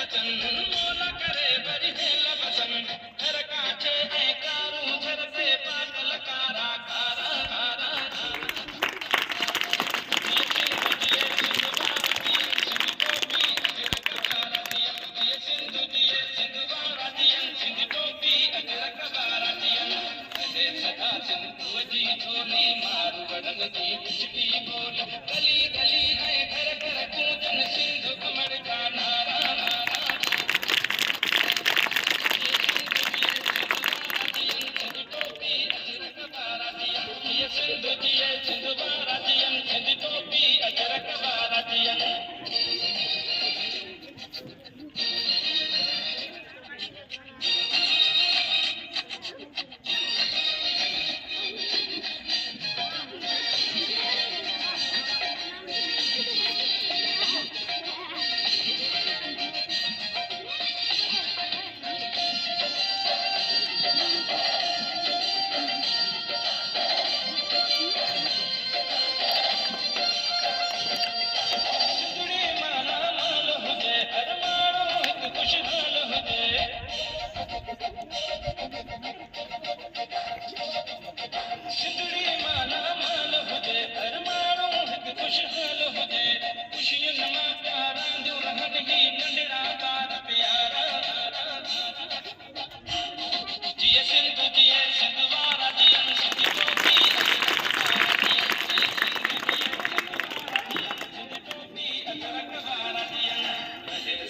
बचन मोला करे बरी है लबसन घर काचे ऐ कारू झर से पागल कारा कारा कारा सिंधु दिए सिंधु बारा दियन सिंधु टोपी अजरक बारा दियन अरे सदा सिंधु जी झोली मारू बदन जी बिजली बोली गली गली है घर घर कूजन सिंधु कमर का नारा नारा सिंधु टोपी अजरक बारा दियन ये सिंधु दिए सिंधु बारा दियन सिंधु टोपी अजरक बारा दियन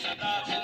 सदा